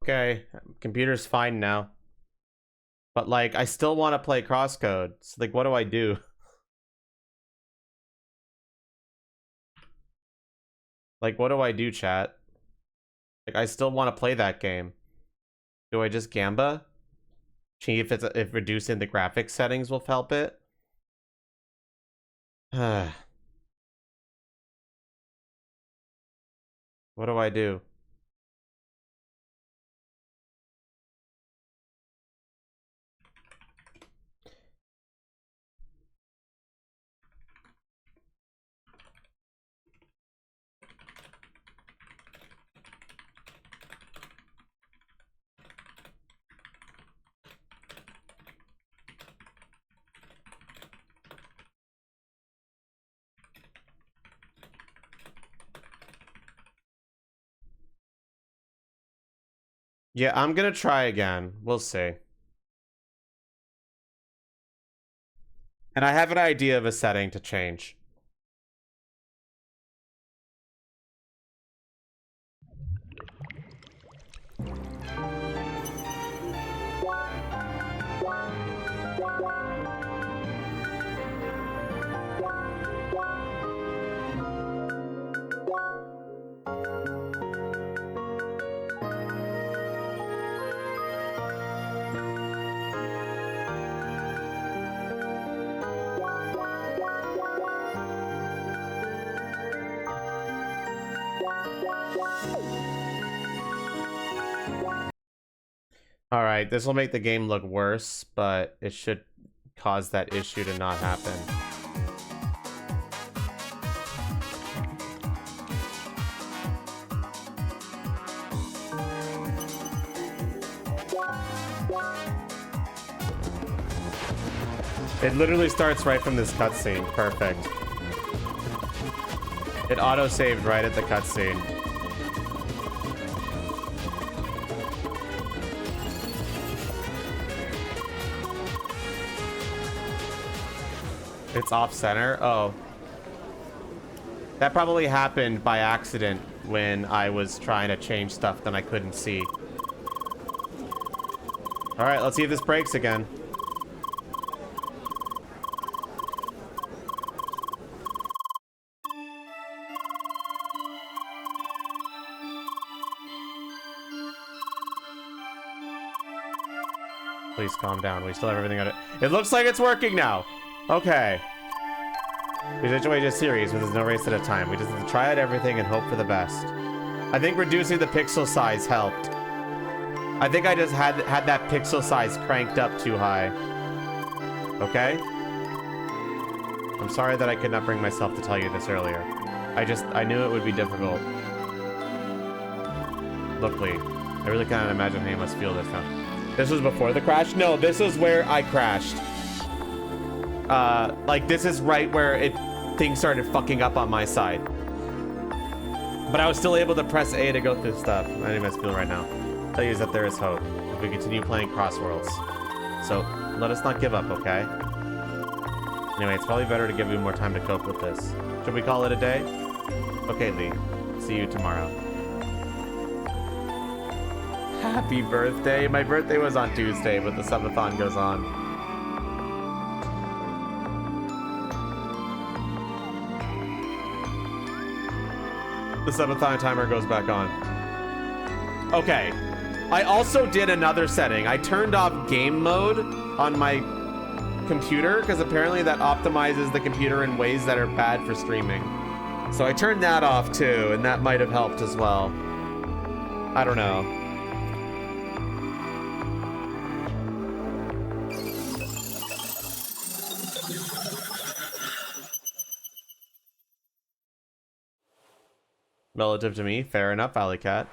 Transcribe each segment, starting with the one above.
Okay, computer's fine now. But like, I still want to play CrossCode. So like, what do I do? Like, what do I do, chat? Like, I still want to play that game. Do I just Gamba? See if reducing the graphics settings will help it. What do I do? Yeah, I'm gonna try again. We'll see. And I have an idea of a setting to change. Alright, this will make the game look worse, but it should cause that issue to not happen. It literally starts right from this cutscene. Perfect. It auto-saved right at the cutscene. It's off-center? Oh. That probably happened by accident when I was trying to change stuff that I couldn't see. Alright, let's see if this breaks again. Please calm down. We still have everything on it. It looks like it's working now. Okay. We enjoy this series, but there's no race at a time. We just have to try out everything and hope for the best. I think reducing the pixel size helped. I think I just had that pixel size cranked up too high. Okay? I'm sorry that I could not bring myself to tell you this earlier. I knew it would be difficult. Luckily, I really cannot imagine how you must feel this now. This was before the crash? No, this is where I crashed. Like, this is right where things started fucking up on my side. But I was still able to press A to go through stuff. I didn't feel right now. Tell you is that there is hope if we continue playing Crossworlds. So, let us not give up, okay? Anyway, it's probably better to give you more time to cope with this. Should we call it a day? Okay, Lee. See you tomorrow. Happy birthday. My birthday was on Tuesday, but the subathon goes on. The subathon timer goes back on. Okay. I also did another setting. I turned off game mode on my computer because apparently that optimizes the computer in ways that are bad for streaming. So I turned that off too, and that might have helped as well. I don't know. Relative to me, fair enough, Alley Cat.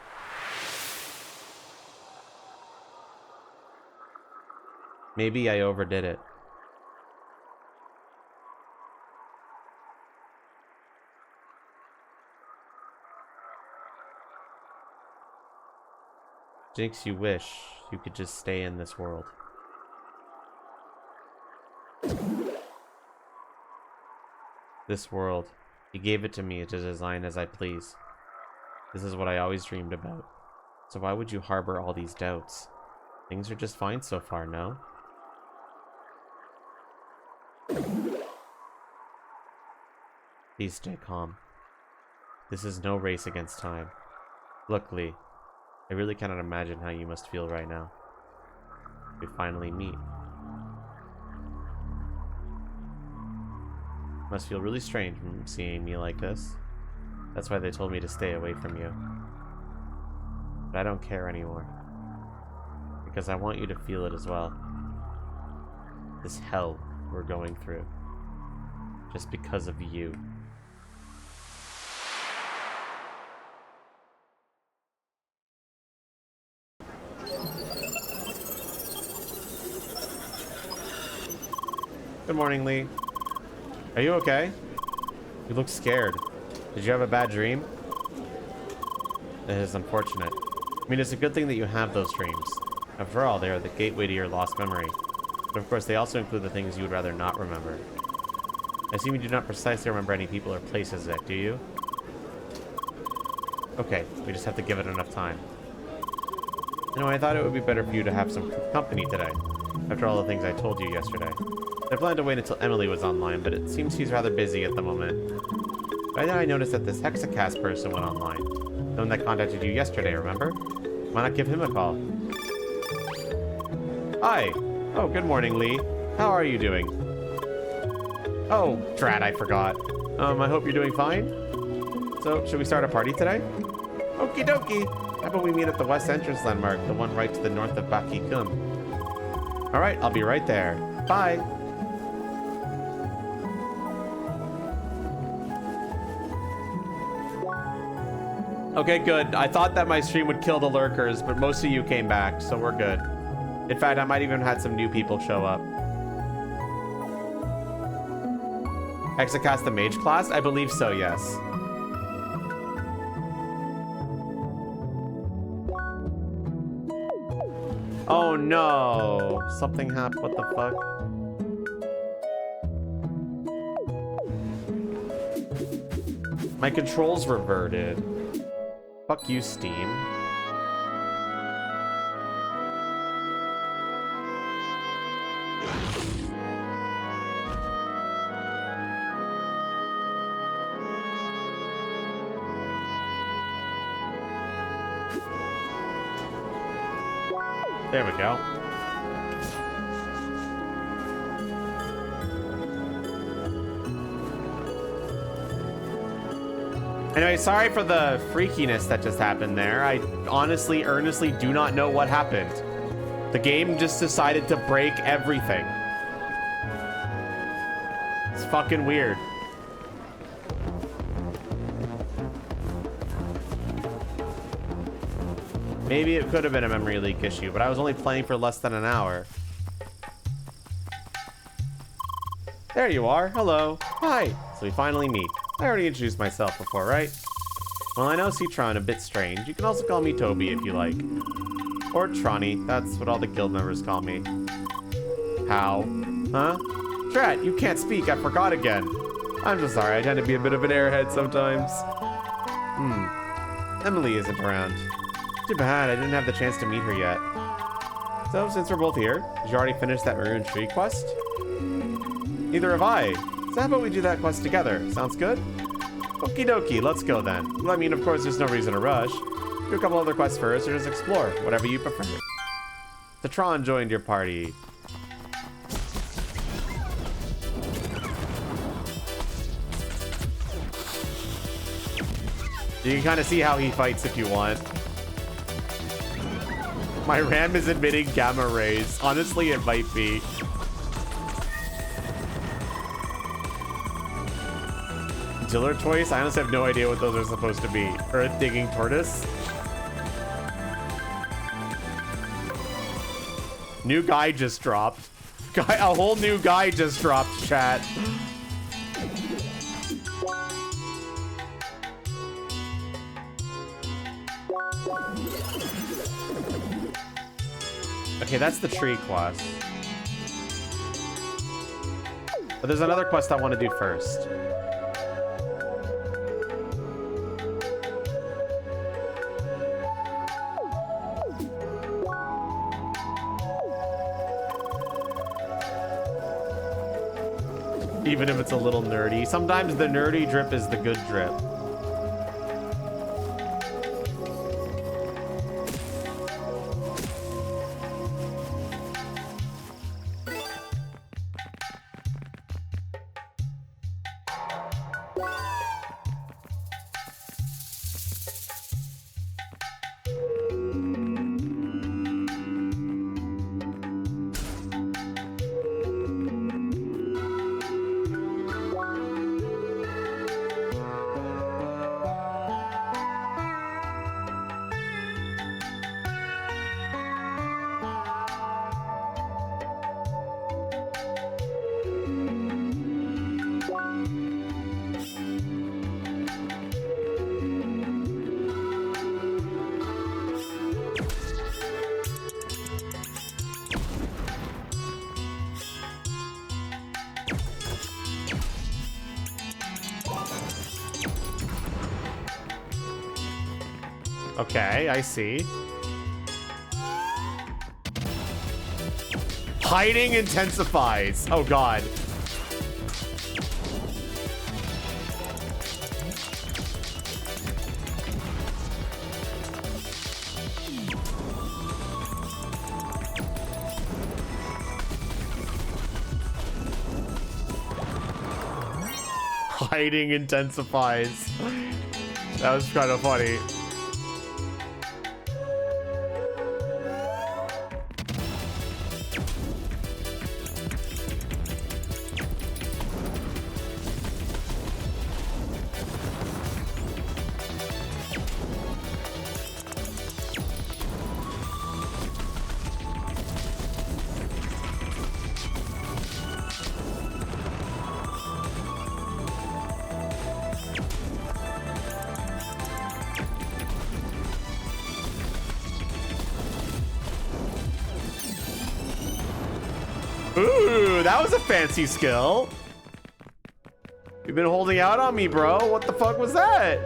Maybe I overdid it. Jinx, you wish you could just stay in this world. This world. You gave it to me to design as I please. This is what I always dreamed about. So why would you harbor all these doubts? Things are just fine so far, no? Please stay calm. This is no race against time. Look, Lee, I really cannot imagine how you must feel right now. We finally meet. Must feel really strange seeing me like this. That's why they told me to stay away from you. But I don't care anymore. Because I want you to feel it as well. This hell we're going through. Just because of you. Good morning, Lee. Are you okay? You look scared. Did you have a bad dream? It is unfortunate. I mean, it's a good thing that you have those dreams. After all, they are the gateway to your lost memory. But of course, they also include the things you would rather not remember. I assume you do not precisely remember any people or places yet, do you? Okay, we just have to give it enough time. You know, I thought it would be better for you to have some company today, after all the things I told you yesterday. I planned to wait until Emily was online, but it seems she's rather busy at the moment. By then I noticed that this Hexacast person went online. The one that contacted you yesterday, remember? Why not give him a call? Hi! Oh, good morning, Lee. How are you doing? Oh, drat, I forgot. I hope you're doing fine? So, should we start a party today? Okie dokie! How about we meet at the West Entrance landmark, the one right to the north of Baki-kun? Alright, I'll be right there. Bye! Okay, good. I thought that my stream would kill the lurkers, but most of you came back, so we're good. In fact, I might even have had some new people show up. Hexacast the mage class? I believe so, yes. Oh no! Something happened. What the fuck? My controls reverted. Fuck you, Steam. There we go. Anyway, sorry for the freakiness that just happened there. I honestly, earnestly do not know what happened. The game just decided to break everything. It's fucking weird. Maybe it could have been a memory leak issue, but I was only playing for less than an hour. There you are. Hello. Hi. So we finally meet. I already introduced myself before, right? Well, I know Citron a bit strange. You can also call me Toby if you like. Or Tronny. That's what all the guild members call me. How? Huh? Drat, you can't speak. I forgot again. I'm just sorry. I tend to be a bit of an airhead sometimes. Emily isn't around. Too bad. I didn't have the chance to meet her yet. So, since we're both here, did you already finish that Maroon Tree quest? Neither have I. So how about we do that quest together? Sounds good? Okie dokie, let's go then. Well, I mean, of course, there's no reason to rush. Do a couple other quests first, or just explore, whatever you prefer. The Tron joined your party. You can kind of see how he fights if you want. My RAM is emitting gamma rays. Honestly, it might be. Diller toys? I honestly have no idea what those are supposed to be. Earth digging tortoise? New guy just dropped. A whole new guy just dropped, chat. Okay, that's the tree quest. But there's another quest I want to do first. Even if it's a little nerdy. Sometimes the nerdy drip is the good drip. Okay, I see. Hiding intensifies. Oh, God. Hiding intensifies. That was kind of funny. Ooh, that was a fancy skill. You've been holding out on me, bro. What the fuck was that?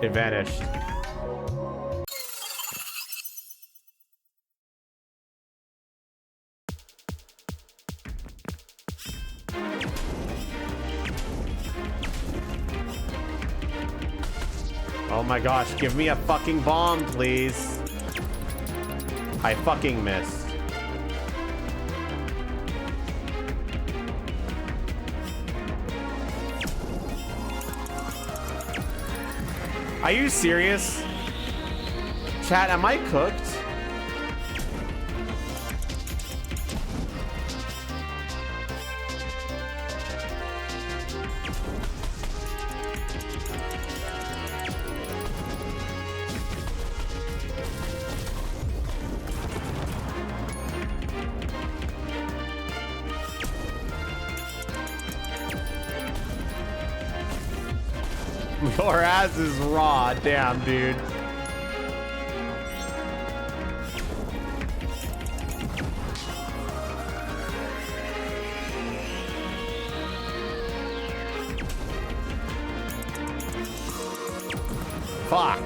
It vanished. Oh my gosh, give me a fucking bomb, please. I fucking missed. Are you serious? Chat, am I cooked? Your ass is raw, damn, dude. Fuck.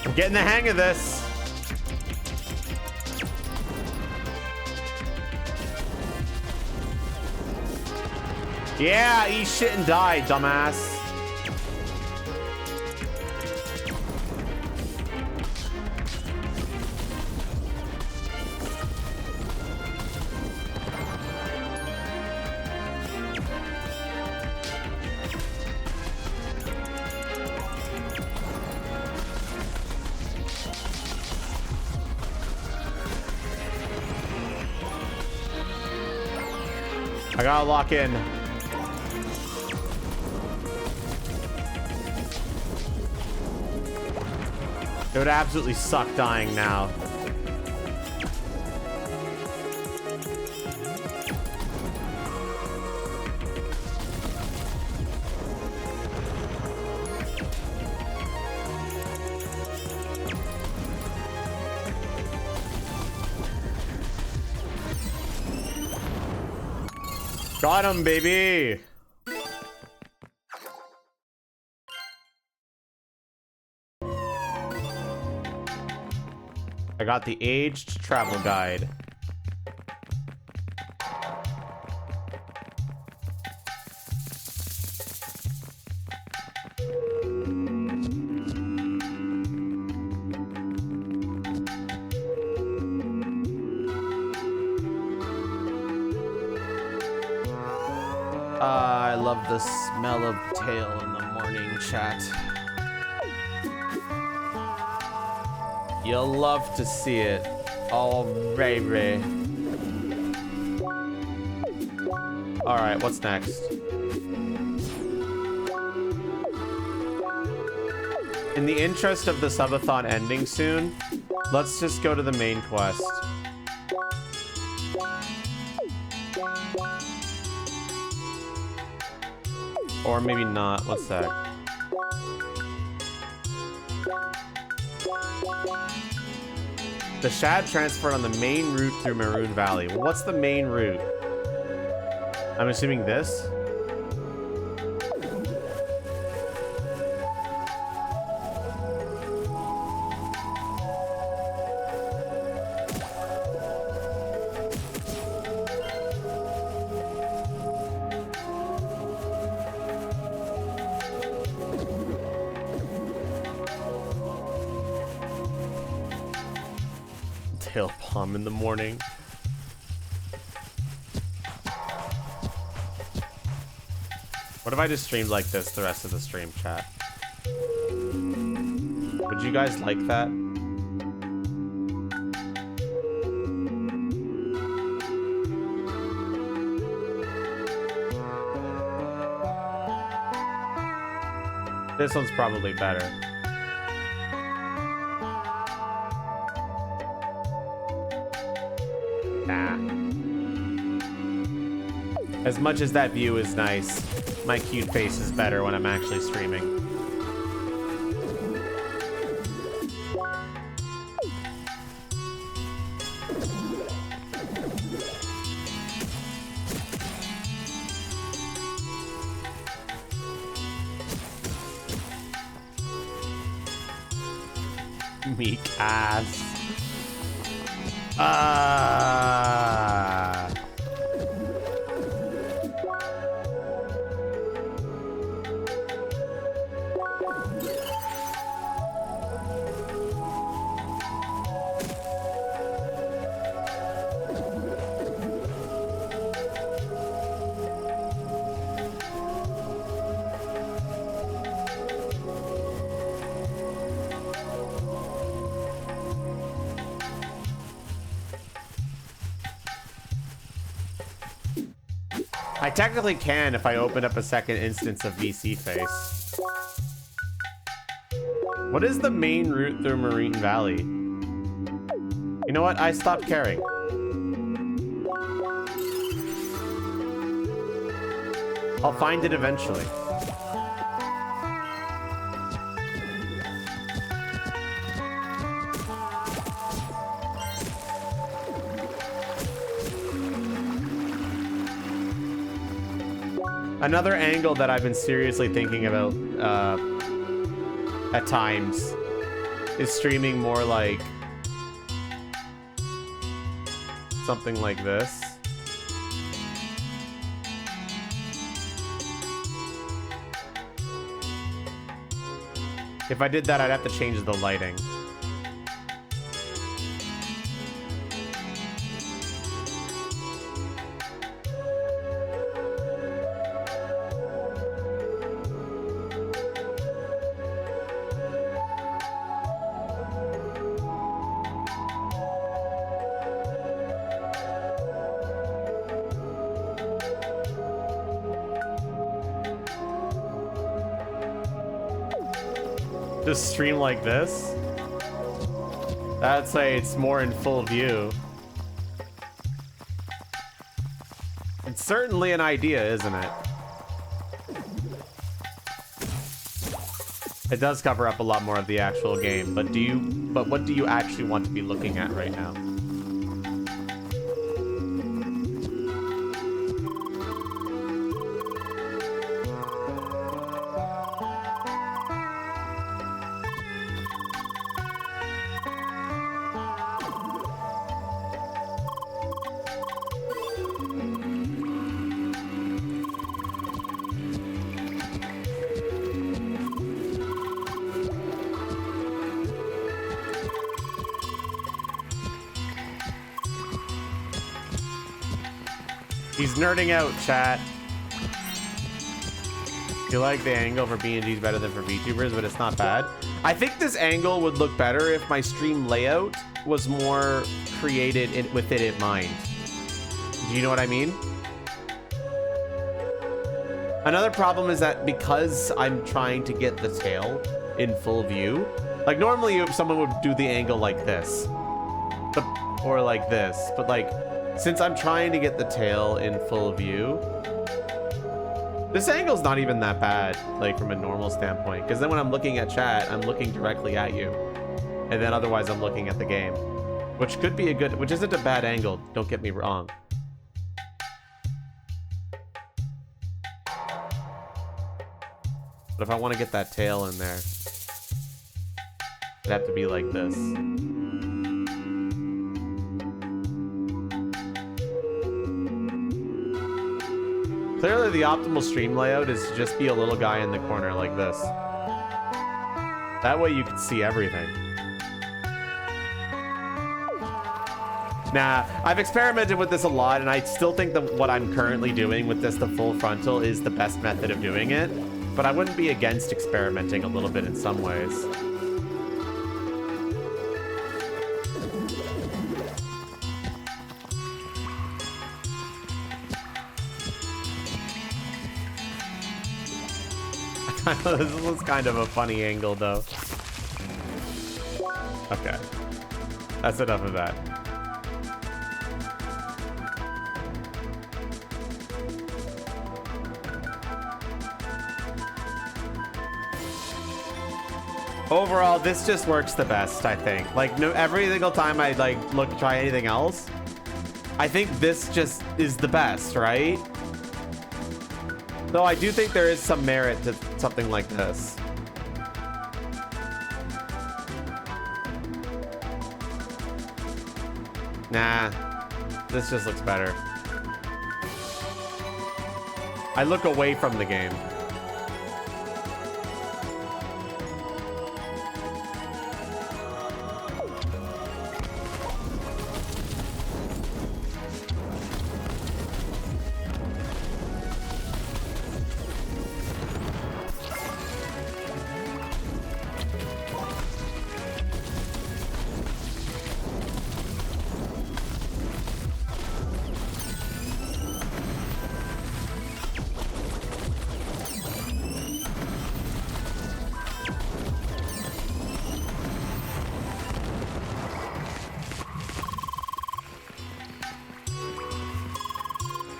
I'm getting the hang of this. Yeah, eat shit and die, dumbass. I gotta lock in. It would absolutely suck dying now. Got him, baby. I got the aged travel guide. I love the smell of tail in the morning, chat. You'll love to see it. Oh, baby. All right, what's next? In the interest of the subathon ending soon, let's just go to the main quest. Or maybe not. What's that? The shad transferred on the main route through Maroon Valley. Well, what's the main route? I'm assuming this? Tail palm in the morning. What if I just streamed like this the rest of the stream, chat? Would you guys like that? This one's probably better. As much as that view is nice, my cute face is better when I'm actually streaming. Meek ass. I technically can if I open up a second instance of VC face. What is the main route through Marine Valley? You know what? I stopped caring. I'll find it eventually. Another angle that I've been seriously thinking about at times is streaming more like something like this. If I did that, I'd have to change the lighting. Just stream like this? I'd say it's more in full view. It's certainly an idea, isn't it? It does cover up a lot more of the actual game, but what do you actually want to be looking at right now? He's nerding out, chat. You like the angle for B&G's better than for VTubers, but it's not bad. I think this angle would look better if my stream layout was more created with it in mind. Do you know what I mean? Another problem is that because I'm trying to get the tail in full view, like normally if someone would do the angle like this, or like this, but like, since I'm trying to get the tail in full view, this angle's not even that bad, like from a normal standpoint. Because then when I'm looking at chat, I'm looking directly at you. And then otherwise I'm looking at the game. Which could be a good, which isn't a bad angle, don't get me wrong. But if I want to get that tail in there, it'd have to be like this. Clearly the optimal stream layout is to just be a little guy in the corner like this. That way you can see everything. Nah, I've experimented with this a lot, and I still think that what I'm currently doing with this, the full frontal, is the best method of doing it. But I wouldn't be against experimenting a little bit in some ways. This was kind of a funny angle, though. Okay. That's enough of that. Overall, this just works the best, I think. Like, no, every single time I like try anything else, I think this just is the best, right? Though I do think there is some merit to something like this. Nah, this just looks better. I look away from the game.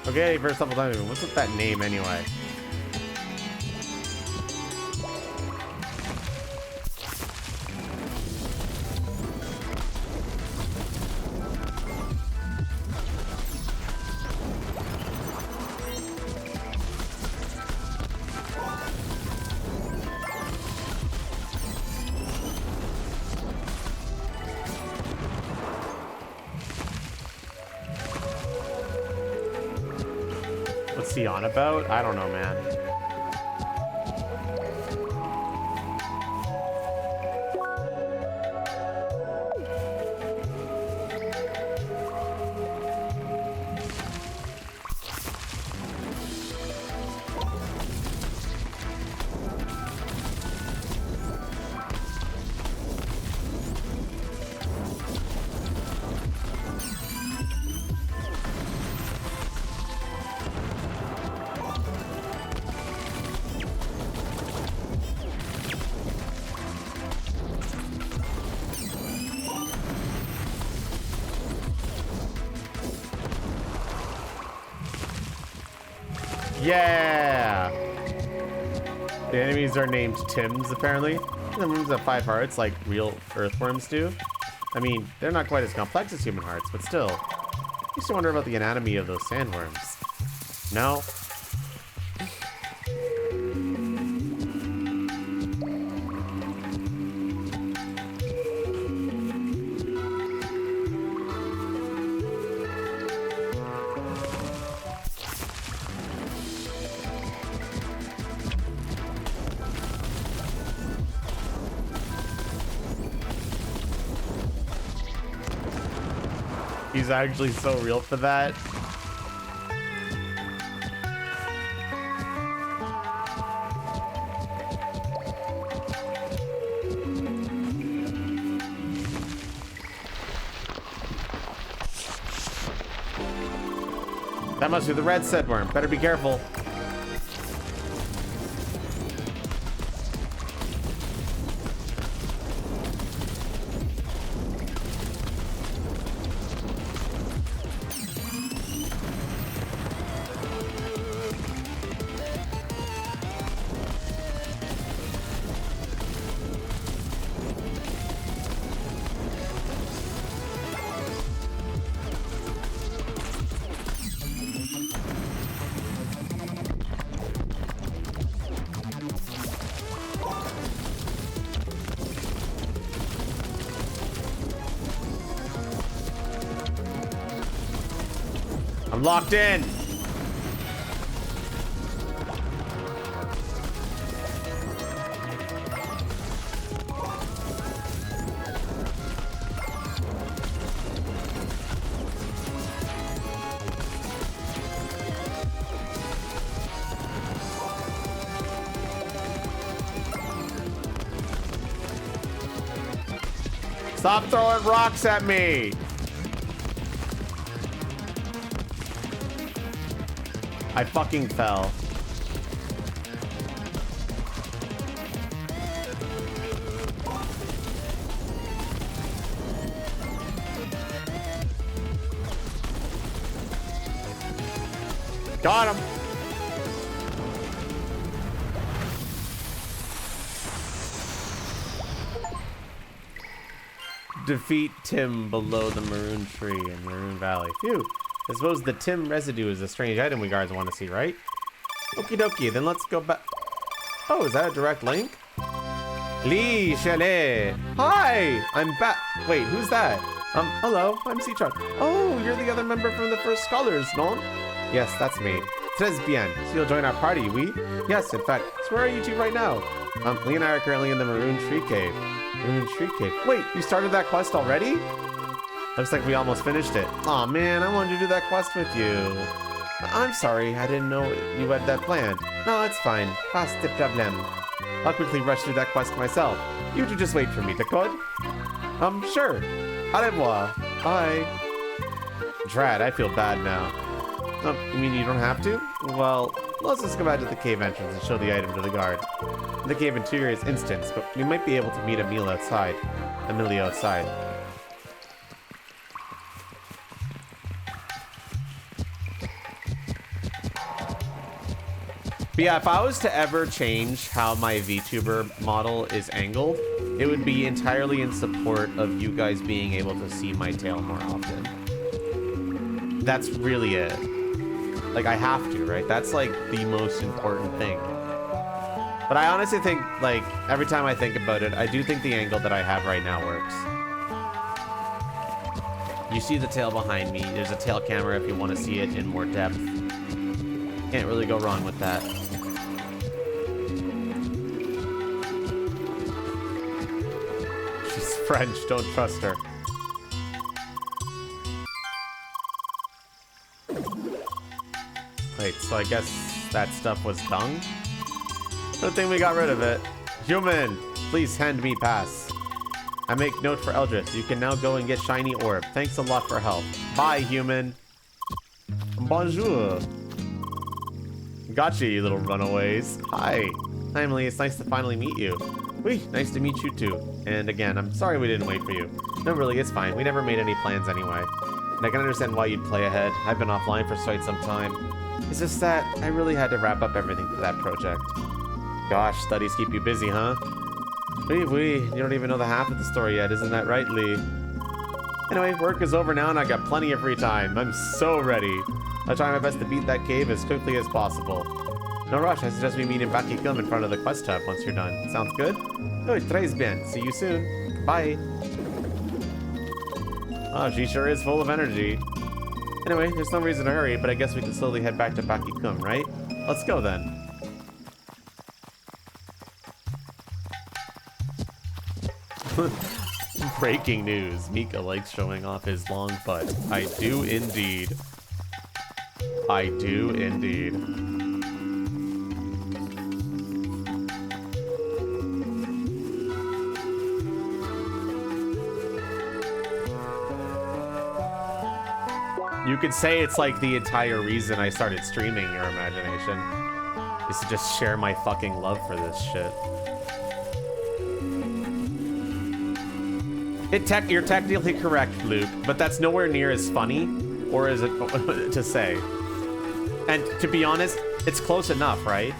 Okay, first couple times. What's with that name anyway? What's he on about? I don't know, man. Yeah! The enemies are named Tims, apparently. The ones have 5 hearts, like real earthworms do. I mean, they're not quite as complex as human hearts, but still. I used to wonder about the anatomy of those sandworms. No? He's actually so real for that. That must be the red sedworm. Better be careful. I'm locked in. Stop throwing rocks at me. I fucking fell. Got him. Defeat Tim below the maroon tree in Maroon Valley. Phew. I suppose the Tim residue is a strange item we guards want to see, right? Okie dokie, then let's go back. Oh, is that a direct link? Lee Chalet. Hi, I'm back. Wait, who's that? Hello, I'm Citron. Oh, you're the other member from the First Scholars, non? Yes, that's me. Très bien. So you'll join our party, oui? Yes, in fact. So where are you two right now? Lee and I are currently in the Maroon Tree Cave. Maroon Tree Cave. Wait, you started that quest already? Looks like we almost finished it. Aw, man, I wanted to do that quest with you. I'm sorry, I didn't know you had that planned. No, it's fine. Pas de problème. I'll quickly rush through that quest myself. You two just wait for me, d'accord? Sure. Au revoir. Bye. Drat, I feel bad now. You mean you don't have to? Well, let's just go back to the cave entrance and show the item to the guard. The cave interior is instant, but we might be able to meet Emilio outside. But yeah, if I was to ever change how my VTuber model is angled, it would be entirely in support of you guys being able to see my tail more often. That's really it. Like, I have to, right? That's like the most important thing. But I honestly think, like, every time I think about it, I do think the angle that I have right now works. You see the tail behind me. There's a tail camera if you want to see it in more depth. Can't really go wrong with that. She's French, don't trust her. Wait, so I guess that stuff was dung? Good thing we got rid of it. Human, please hand me pass. I make note for Eldritch. You can now go and get shiny orb. Thanks a lot for help. Bye, human. Bonjour. Gotcha, you little runaways. Hi. Hi, Emily. It's nice to finally meet you. Wee, nice to meet you too. And again, I'm sorry we didn't wait for you. No, really, it's fine. We never made any plans anyway. And I can understand why you'd play ahead. I've been offline for quite some time. It's just that I really had to wrap up everything for that project. Gosh, studies keep you busy, huh? You don't even know the half of the story yet, isn't that right, Lee? Anyway, work is over now and I got plenty of free time. I'm so ready. I'll try my best to beat that cave as quickly as possible. No rush, I suggest we meet in Bakigum in front of the quest hub once you're done. Sounds good? Oh, tres bien. See you soon. Bye. Oh, she sure is full of energy. Anyway, there's no reason to hurry, but I guess we can slowly head back to Bakigum, right? Let's go then. Breaking news. Mika likes showing off his long butt. I do indeed. I do indeed. You could say it's like the entire reason I started streaming Your Imagination is to just share my fucking love for this shit. You're technically correct, Luke, but that's nowhere near as funny or as to say. And to be honest, it's close enough, right?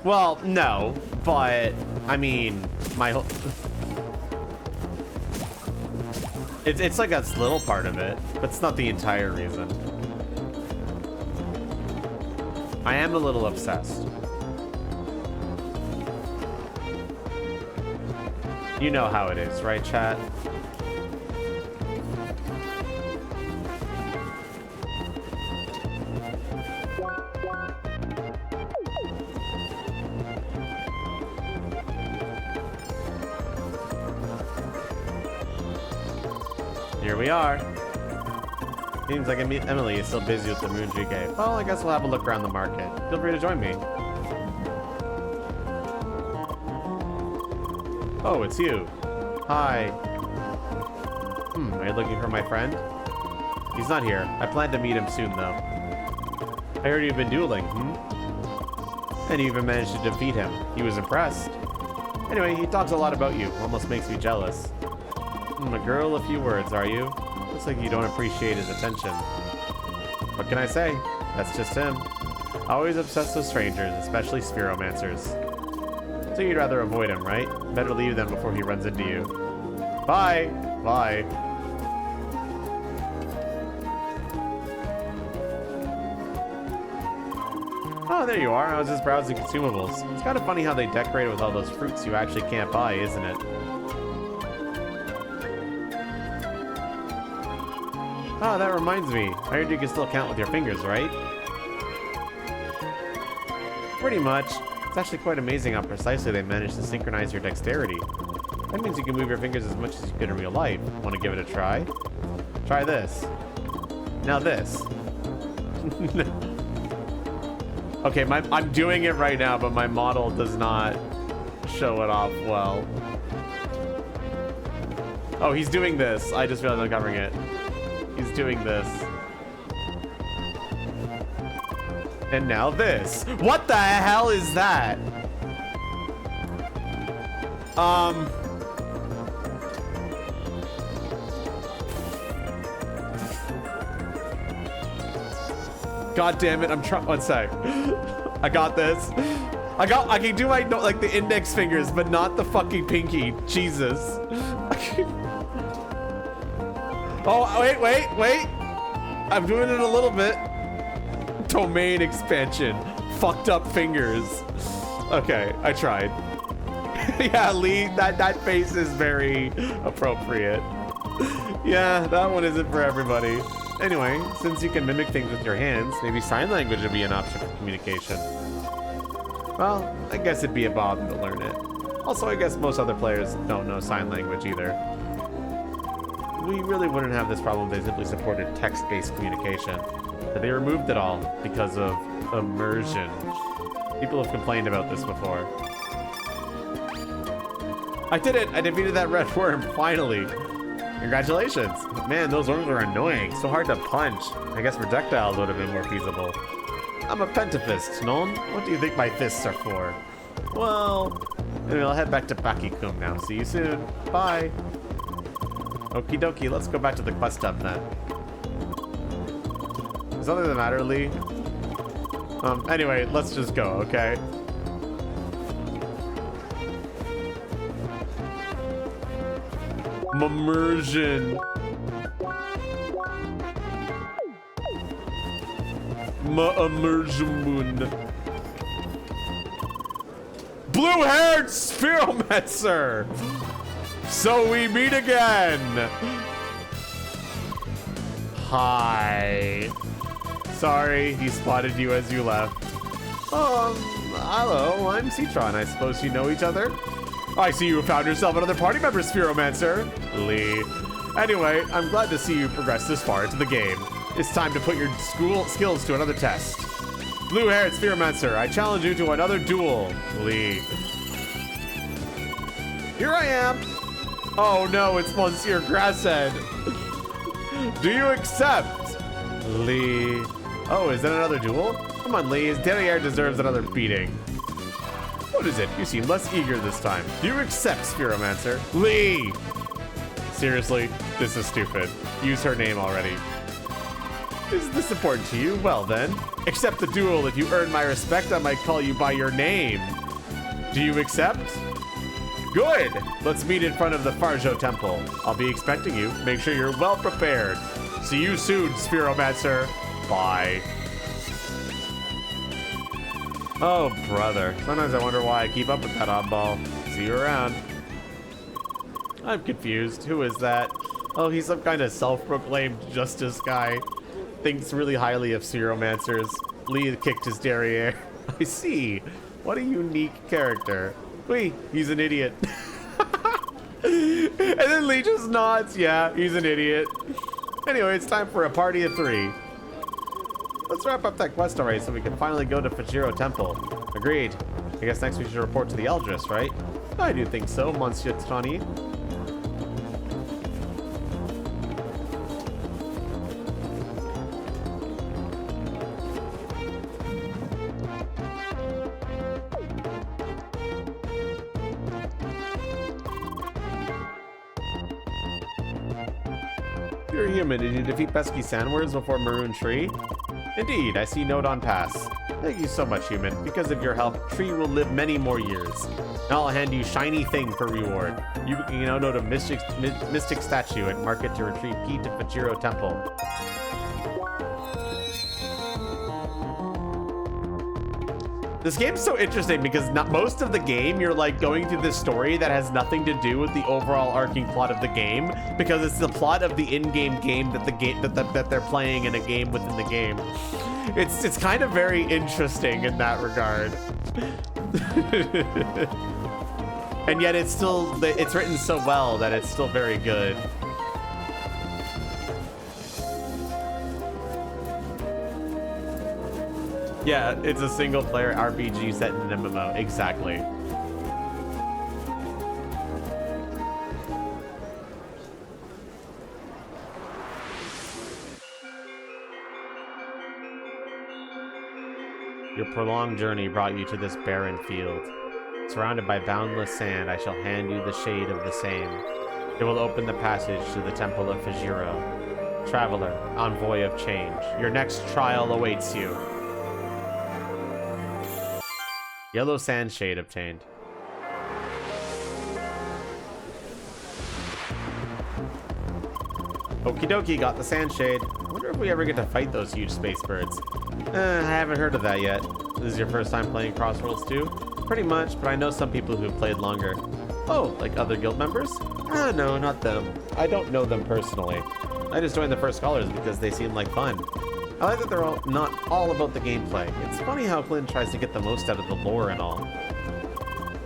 Well, no, but I mean, my whole it's like a little part of it, but it's not the entire reason. I am a little obsessed. You know how it is, right, chat? Here we are. Seems like Emily is still busy with the Moon Tree Cave. Well, I guess we'll have a look around the market. Feel free to join me. Oh, it's you. Hi. Are you looking for my friend? He's not here. I plan to meet him soon, though. I heard you've been dueling, And you even managed to defeat him. He was impressed. Anyway, he talks a lot about you. Almost makes me jealous. A girl, a few words, are you? Looks like you don't appreciate his attention. What can I say? That's just him. Always obsessed with strangers, especially spheromancers. So you'd rather avoid him, right? Better leave them before he runs into you. Bye! Bye. Oh, there you are. I was just browsing consumables. It's kind of funny how they decorate it with all those fruits you actually can't buy, isn't it? Oh, that reminds me. I heard you can still count with your fingers, right? Pretty much. It's actually quite amazing how precisely they managed to synchronize your dexterity. That means you can move your fingers as much as you could in real life. Want to give it a try? Try this. Now this. Okay, I'm doing it right now, but my model does not show it off well. Oh, he's doing this. I just realized I'm covering it. He's doing this. And now this. What the hell is that? God damn it, I'm trying. One sec. I got this. I can do my, like, the index fingers, but not the fucking pinky. Jesus. Oh, wait. I'm doing it a little bit. Domain expansion. Fucked up fingers. Okay, I tried. Yeah, Lee, that face is very appropriate. Yeah, that one isn't for everybody. Anyway, since you can mimic things with your hands, maybe sign language would be an option for communication. Well, I guess it'd be a bother to learn it. Also, I guess most other players don't know sign language either. We really wouldn't have this problem if they simply supported text-based communication. But they removed it all because of immersion. People have complained about this before. I did it! I defeated that red worm, finally! Congratulations! Man, those worms were annoying. So hard to punch. I guess projectiles would have been more feasible. I'm a pentafist, non? What do you think my fists are for? Well, anyway, I'll head back to Bakikum now. See you soon. Bye! Okie dokie, let's go back to the quest hub then. Is something the matter, Lee? Anyway, let's just go, okay? Immersion. Immersion. Blue-haired Spheromancer! So we meet again! Hi. Sorry, he spotted you as you left. Hello, I'm Citron. I suppose you know each other? I see you found yourself another party member, Spheromancer. Lee. Anyway, I'm glad to see you progress this far into the game. It's time to put your school skills to another test. Blue-haired Spheromancer, I challenge you to another duel. Lee. Here I am. Oh no, it's Monsieur Grasshead. Do you accept? Lee. Oh, is that another duel? Come on, Lee. His derriere deserves another beating. What is it? You seem less eager this time. Do you accept, Spheromancer? Lee! Seriously, this is stupid. Use her name already. Is this important to you? Well then, accept the duel. If you earn my respect, I might call you by your name. Do you accept? Good! Let's meet in front of the Farjo Temple. I'll be expecting you. Make sure you're well prepared. See you soon, Spheromancer. Bye. Oh, brother. Sometimes I wonder why I keep up with that oddball. See you around. I'm confused. Who is that? Oh, he's some kind of self-proclaimed justice guy. Thinks really highly of Spheromancers. Lee kicked his derriere. I see. What a unique character. Wait, he's an idiot. And then Lee just nods. Yeah, he's an idiot. Anyway, it's time for a party of 3. Let's wrap up that quest already so we can finally go to Fujiro Temple. Agreed. I guess next we should report to the Eldris, right? I do think so, Monsieur Trani. You're human. Did you defeat pesky sandworms before Maroon Tree? Indeed, I see note on pass. Thank you so much, human. Because of your help, Tree will live many more years. Now I'll hand you shiny thing for reward. You can now note a mystic statue and mark it to retrieve key to Fujiro Temple. This game's so interesting because most of the game you're like going through this story that has nothing to do with the overall arcing plot of the game because it's the plot of the in-game game that they're playing in a game within the game. It's kind of very interesting in that regard. And yet it's written so well that it's still very good. Yeah, it's a single-player RPG set in an MMO. Exactly. Your prolonged journey brought you to this barren field. Surrounded by boundless sand, I shall hand you the shade of the same. It will open the passage to the Temple of Fujiro. Traveler, envoy of change, your next trial awaits you. Yellow sand shade obtained. Okie dokie, got the sand shade. I wonder if we ever get to fight those huge space birds. I haven't heard of that yet. This is your first time playing Crossworlds 2? Pretty much, but I know some people who've played longer. Oh, like other guild members? No, not them. I don't know them personally. I just joined the First Scholars because they seem like fun. I like that they're not all about the gameplay. It's funny how Clint tries to get the most out of the lore and all.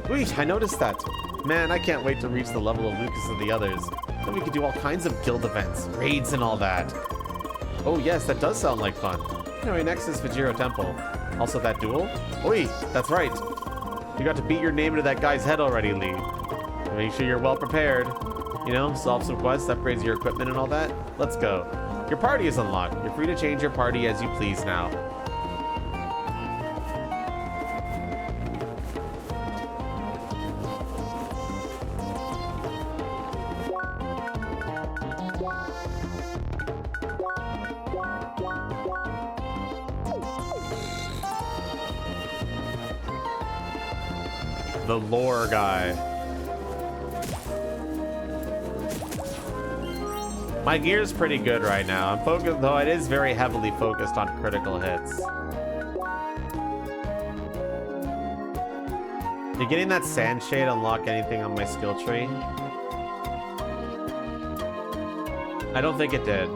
Wait, I noticed that. Man, I can't wait to reach the level of Lucas and the others. Then we could do all kinds of guild events, raids and all that. Oh yes, that does sound like fun. Anyway, next is Vajiro Temple. Also that duel? Oi, that's right. You got to beat your name into that guy's head already, Lee. Make sure you're well prepared. You know, solve some quests, upgrade your equipment and all that. Let's go. Your party is unlocked. You're free to change your party as you please now. The lore guy. My gear's pretty good right now. I'm focused, though it is very heavily focused on critical hits. Did getting that sand shade unlock anything on my skill tree? I don't think it did.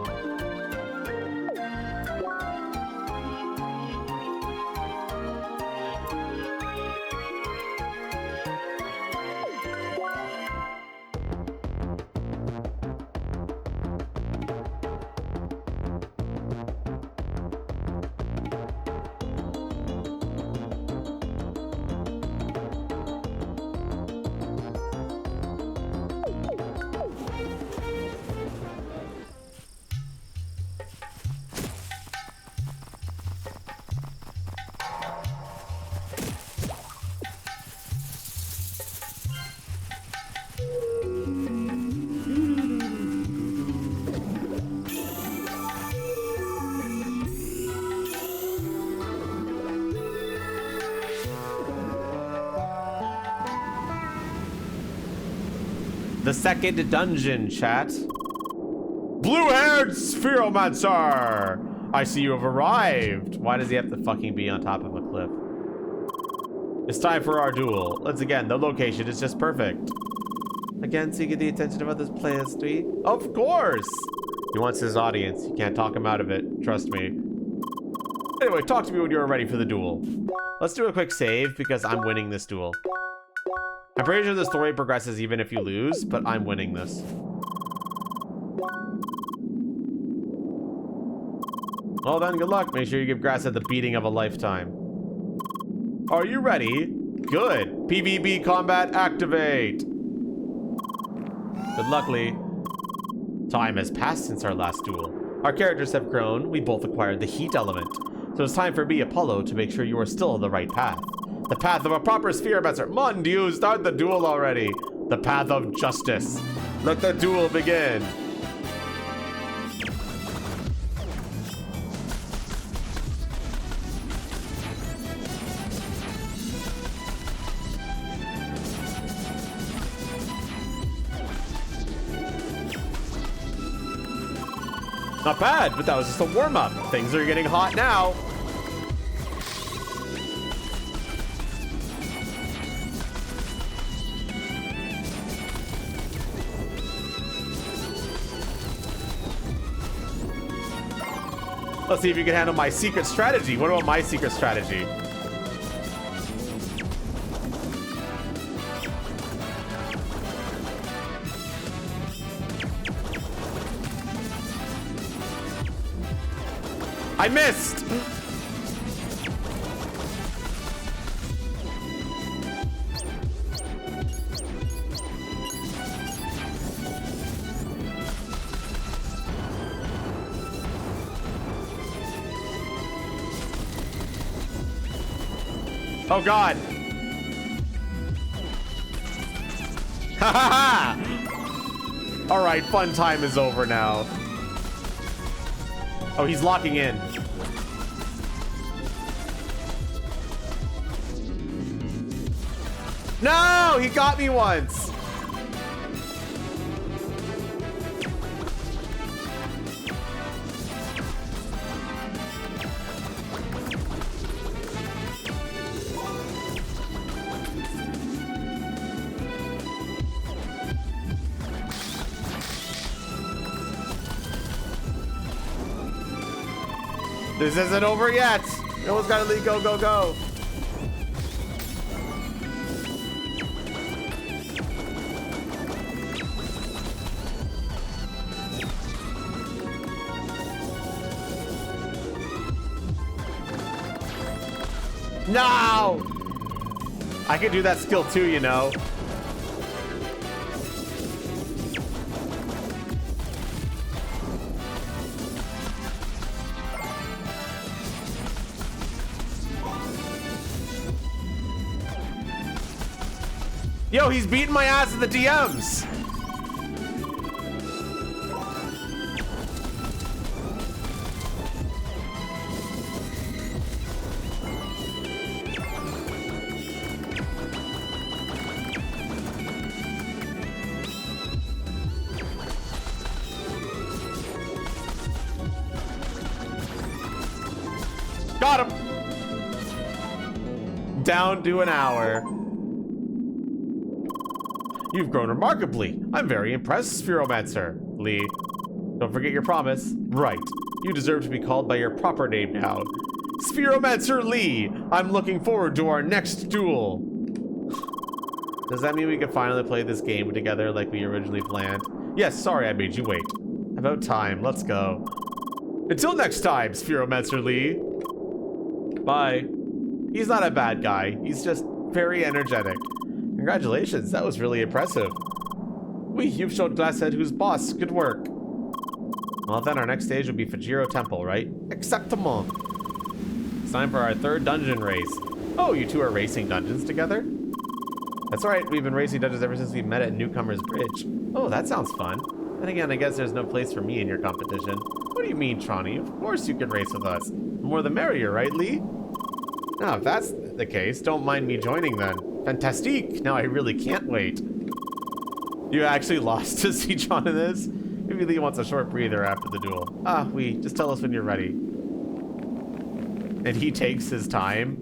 The second dungeon, chat. Blue-haired Spheromancer! I see you have arrived. Why does he have to fucking be on top of a cliff? It's time for our duel. Once again, the location is just perfect. Again, so you get the attention of others players, do you? Of course! He wants his audience. You can't talk him out of it. Trust me. Anyway, talk to me when you're ready for the duel. Let's do a quick save because I'm winning this duel. I'm pretty sure the story progresses even if you lose, but I'm winning this. Well done, good luck. Make sure you give Grass the beating of a lifetime. Are you ready? Good. PvP combat activate. Good luck, Lee. Time has passed since our last duel. Our characters have grown. We both acquired the heat element. So it's time for me, Apollo, to make sure you are still on the right path. The path of a proper Spheromancer. Mon Dieu, start the duel already. The path of justice. Let the duel begin. Not bad, but that was just a warm-up. Things are getting hot now. Let's see if you can handle my secret strategy. What about my secret strategy? I missed! Oh God. Ha ha ha! All right, fun time is over now. Oh, he's locking in. No, he got me once. This isn't over yet. No one's gotta leave. Go, go, go. No! I can do that skill too, you know. Yo, he's beating my ass in the DMs. Got him. Down to an hour. You've grown remarkably. I'm very impressed, Spheromancer. Lee, don't forget your promise. Right. You deserve to be called by your proper name now. Spheromancer Lee, I'm looking forward to our next duel. Does that mean we can finally play this game together like we originally planned? Yes, sorry I made you wait. About time, let's go. Until next time, Spheromancer Lee. Bye. He's not a bad guy. He's just very energetic. Congratulations, that was really impressive. You've shown Glasshead who's boss. Good work. Well then, our next stage will be Fujiro Temple, right? Exactement. It's time for our third dungeon race. Oh, you two are racing dungeons together? That's right, we've been racing dungeons ever since we met at Newcomer's Bridge. Oh, that sounds fun. Then again, I guess there's no place for me in your competition. What do you mean, Tronny? Of course you can race with us. The more the merrier, right, Lee? Now, if that's the case, don't mind me joining then. Fantastique! Now I really can't wait. You actually lost to Citron in this? Maybe Lee wants a short breather after the duel. Just tell us when you're ready. And he takes his time.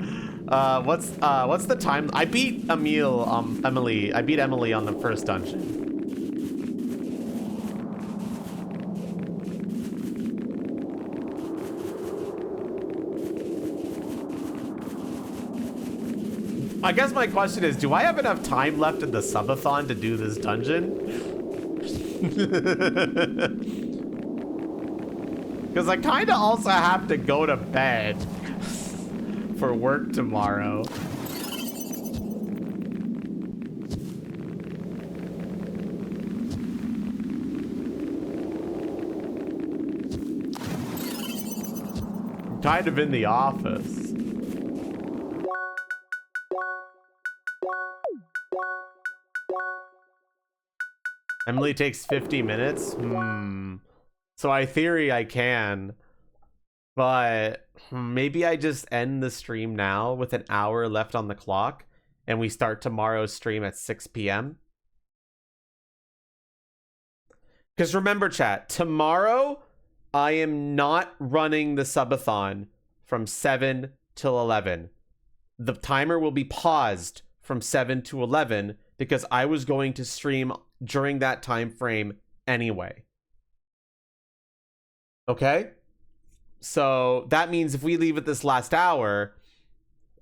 What's the time? I beat Emily. I beat Emily on the first dungeon. I guess my question is, do I have enough time left in the subathon to do this dungeon? Because I kind of also have to go to bed for work tomorrow. I'm kind of in the office. Emily takes 50 minutes? So I theory I can, but maybe I just end the stream now with an hour left on the clock and we start tomorrow's stream at 6 p.m. Because remember, chat, tomorrow I am not running the subathon from 7 till 11. The timer will be paused from 7 to 11 because I was going to stream during that time frame anyway. Okay? So that means if we leave at this last hour,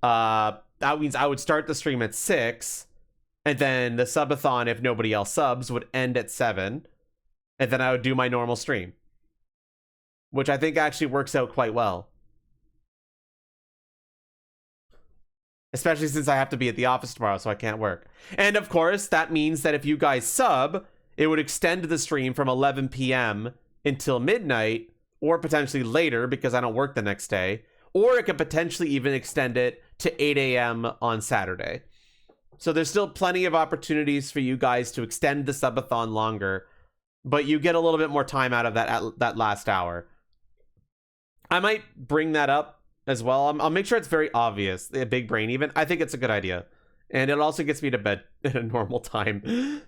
that means I would start the stream at 6, and then the subathon, if nobody else subs, would end at 7, and then I would do my normal stream, which I think actually works out quite well. Especially since I have to be at the office tomorrow, so I can't work. And of course, that means that if you guys sub, it would extend the stream from 11 p.m. until midnight, or potentially later because I don't work the next day. Or it could potentially even extend it to 8 a.m. on Saturday. So there's still plenty of opportunities for you guys to extend the subathon longer, but you get a little bit more time out of that at that last hour. I might bring that up as well. I'll make sure it's very obvious. A big brain even. I think it's a good idea. And it also gets me to bed at a normal time.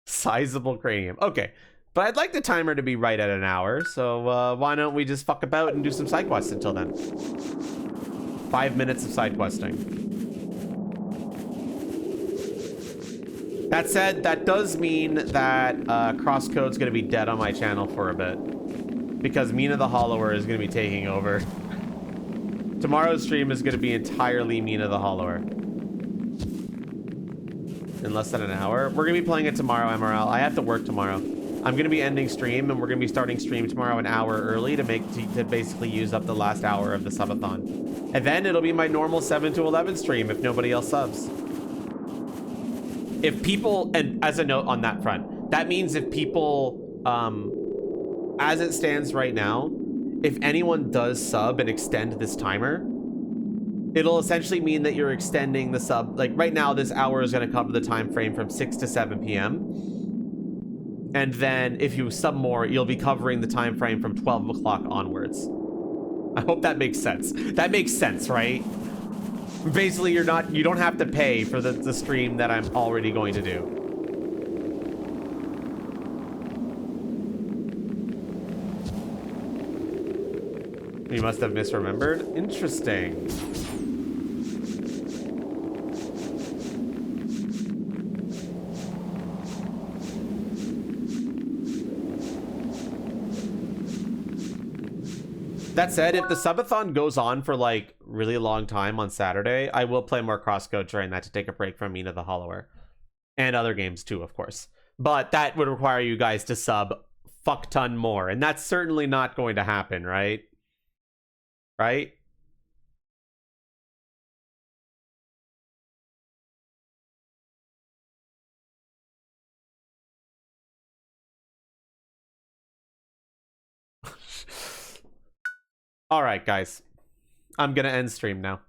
Sizable cranium. Okay. But I'd like the timer to be right at an hour. So why don't we just fuck about and do some side quests until then. 5 minutes of side questing. That said, that does mean that CrossCode's going to be dead on my channel for a bit. Because Mina the Hollower is going to be taking over. Tomorrow's stream is going to be entirely Mina the Hollower. In less than an hour. We're going to be playing it tomorrow, MRL. I have to work tomorrow. I'm gonna be ending stream, and we're gonna be starting stream tomorrow an hour early to basically use up the last hour of the subathon, and then it'll be my normal 7 to 11 stream if nobody else subs. If people, and as a note on that front, that means if people, as it stands right now, if anyone does sub and extend this timer, it'll essentially mean that you're extending the sub. Like right now, this hour is going to cover the time frame from 6 to 7 p.m. And then if you sub more, you'll be covering the time frame from 12 o'clock onwards. I hope that makes sense. That makes sense, right? Basically, you don't have to pay for the stream that I'm already going to do. You must have misremembered. Interesting. That said, if the subathon goes on for like really long time on Saturday, I will play more CrossCode during that to take a break from Mina the Hollower. And other games too, of course. But that would require you guys to sub fuck ton more. And that's certainly not going to happen, right? Right? All right, guys. I'm going to end stream now.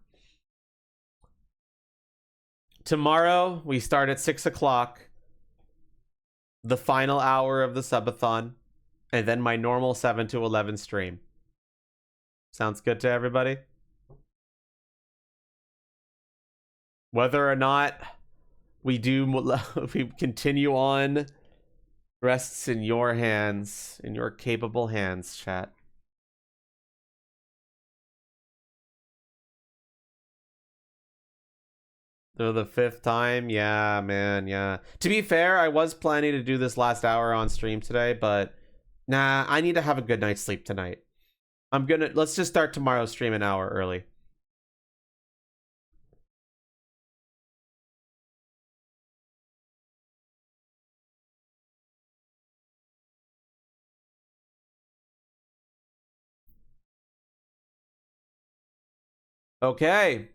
Tomorrow, we start at 6 o'clock. The final hour of the subathon. And then my normal 7 to 11 stream. Sounds good to everybody? Whether or not we continue on rests in your hands, in your capable hands, chat. For the 5th time? Yeah, man, yeah. To be fair, I was planning to do this last hour on stream today, but nah, I need to have a good night's sleep tonight. Let's just start tomorrow's stream an hour early. Okay.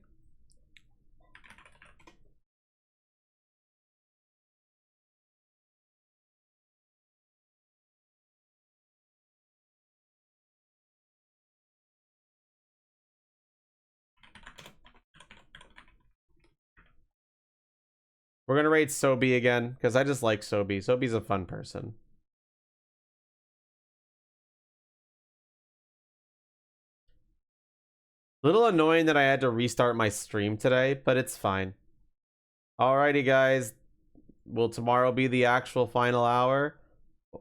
We're gonna rate Sobi again, because I just like Sobi. Sobi's a fun person. Little annoying that I had to restart my stream today, but it's fine. Alrighty, guys. Will tomorrow be the actual final hour?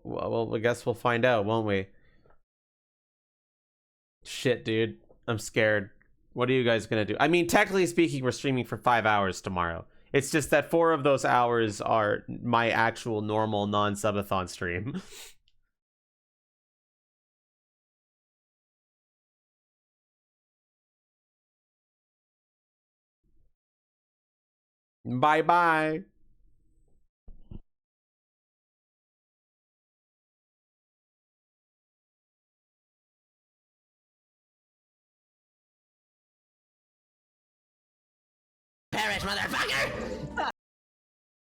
Well, I guess we'll find out, won't we? Shit, dude. I'm scared. What are you guys gonna do? I mean, technically speaking, we're streaming for 5 hours tomorrow. It's just that 4 of those hours are my actual normal non-subathon stream. Bye-bye. Perish, motherfucker!